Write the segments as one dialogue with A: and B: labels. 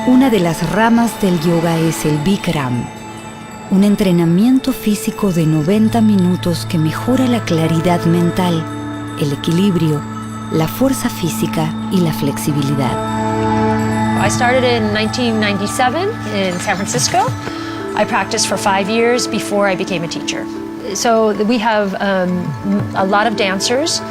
A: Una de las ramas del yoga es el Bikram, un entrenamiento físico de 90 minutos que mejora la claridad mental, el equilibrio, la fuerza física y la flexibilidad.
B: I started in 1997 in San Francisco. I practiced for 5 years before I became a teacher. So we have a lot of dancers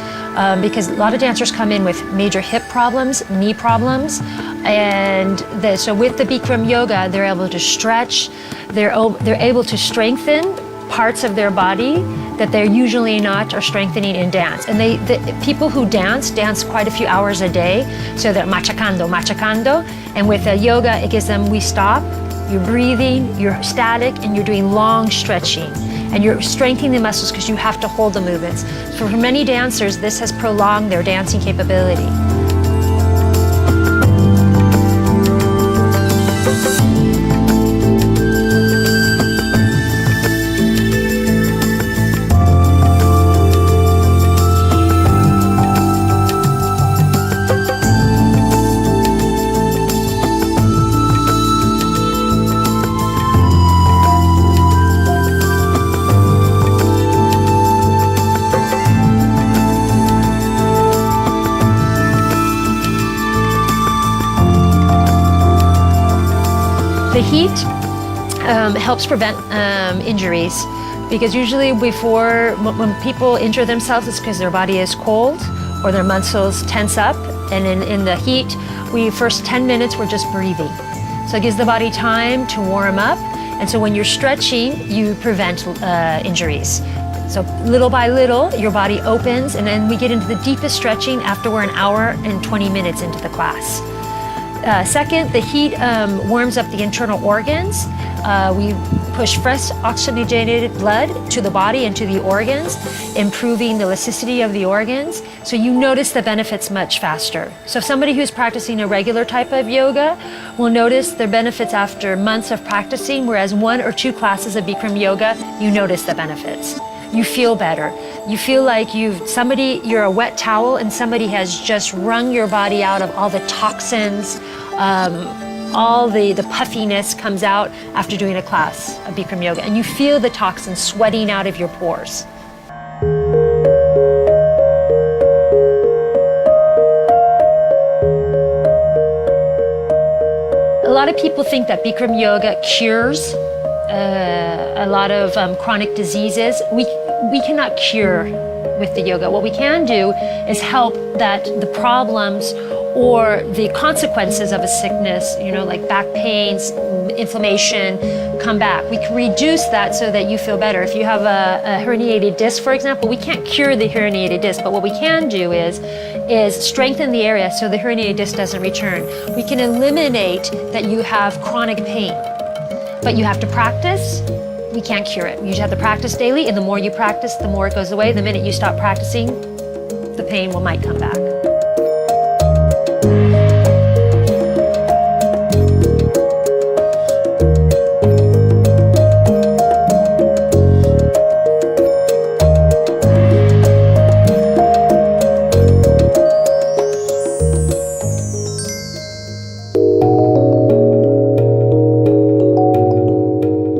B: because a lot of dancers come in with major hip problems, knee problems, and so with the Bikram yoga, they're able to stretch, they're able to strengthen parts of their body that they're usually not or strengthening in dance. And the people who dance quite a few hours a day, so they're machacando, and with the yoga, it gives them, we stop, you're breathing, you're static, and you're doing long stretching. And you're strengthening the muscles because you have to hold the movements. For many dancers, this has prolonged their dancing capability. The heat helps prevent injuries because usually when people injure themselves, it's because their body is cold or their muscles tense up. And in the heat, first 10 minutes, we're just breathing. So it gives the body time to warm up. And so when you're stretching, you prevent injuries. So little by little, your body opens, and then we get into the deepest stretching after we're an hour and 20 minutes into the class. Second, the heat warms up the internal organs. We push fresh oxygenated blood to the body and to the organs, improving the elasticity of the organs. So you notice the benefits much faster. So somebody who's practicing a regular type of yoga will notice their benefits after months of practicing, whereas 1 or 2 classes of Bikram yoga, you notice the benefits. You feel better. You feel like you're a wet towel and somebody has just wrung your body out of all the toxins, all the puffiness comes out after doing a class of Bikram yoga, and you feel the toxins sweating out of your pores. A lot of people think that Bikram yoga cures a lot of chronic diseases. We cannot cure with the yoga. What we can do is help that the problems or the consequences of a sickness, like back pains, inflammation, come back. We can reduce that so that you feel better. If you have a herniated disc, for example, we can't cure the herniated disc, but what we can do is strengthen the area so the herniated disc doesn't return. We can eliminate that you have chronic pain, but you have to practice. We can't cure it. You just have to practice daily, and the more you practice, the more it goes away. The minute you stop practicing, the pain might come back.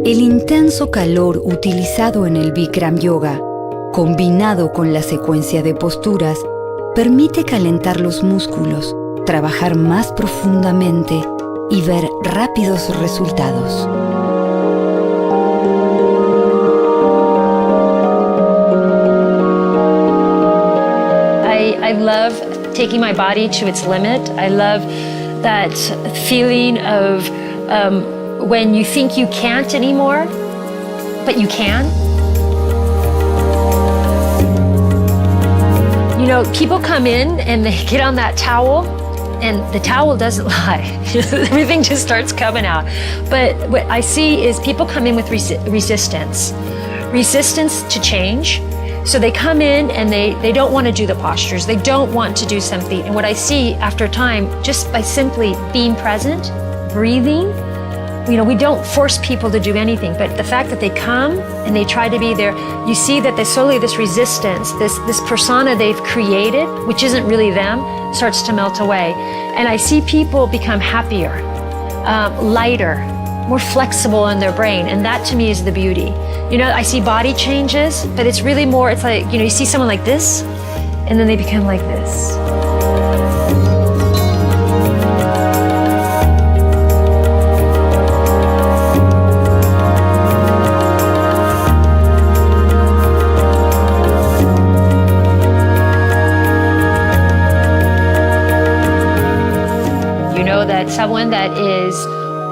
A: El intenso calor utilizado en el Bikram yoga, combinado con la secuencia de posturas, permite calentar los músculos, trabajar más profundamente y ver rápidos resultados.
B: I love taking my body to its limit. I love that feeling of when you think you can't anymore, but you can. People come in and they get on that towel, and the towel doesn't lie. Everything just starts coming out. But what I see is people come in with resistance to change. So they come in and they don't want to do the postures. They don't want to do something. And what I see after time, just by simply being present, breathing, we don't force people to do anything, but the fact that they come and they try to be there, you see that slowly this resistance, this persona they've created, which isn't really them, starts to melt away. And I see people become happier. lighter, more flexible in their brain. And that to me is the beauty. You know, I see body changes, but it's really more, it's like, you know, you see someone like this, and then they become like this. That someone that is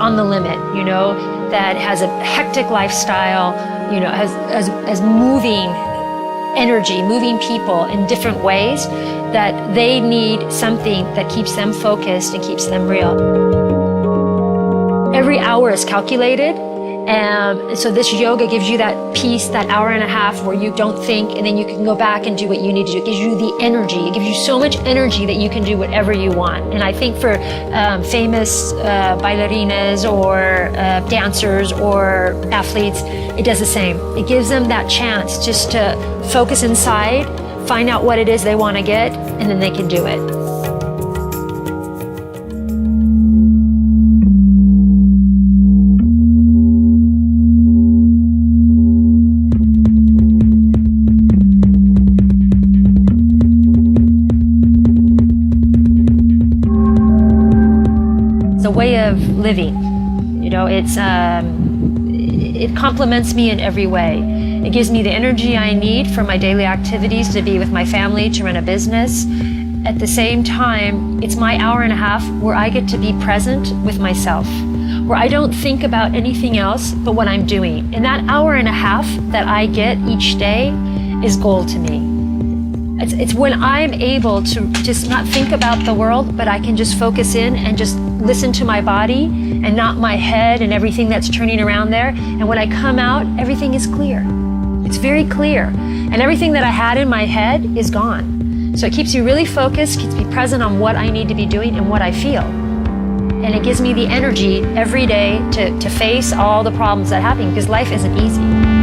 B: on the limit, you know, that has a hectic lifestyle, you know, has moving energy, moving people in different ways, that they need something that keeps them focused and keeps them real. Every hour is calculated. And so this yoga gives you that peace, that hour and a half where you don't think, and then you can go back and do what you need to do. It gives you the energy. It gives you so much energy that you can do whatever you want. And I think for famous bailarinas or dancers or athletes, it does the same. It gives them that chance just to focus inside, find out what it is they want to get, and then they can do it. A way of living, you know, it complements me in every way. It gives me the energy I need for my daily activities, to be with my family, to run a business. At the same time, it's my hour and a half where I get to be present with myself, where I don't think about anything else but what I'm doing. And that hour and a half that I get each day is gold to me. It's when I'm able to just not think about the world, but I can just focus in and just listen to my body and not my head and everything that's turning around there. And when I come out, everything is clear. It's very clear. And everything that I had in my head is gone. So it keeps you really focused, keeps me present on what I need to be doing and what I feel. And it gives me the energy every day to face all the problems that happen, because life isn't easy.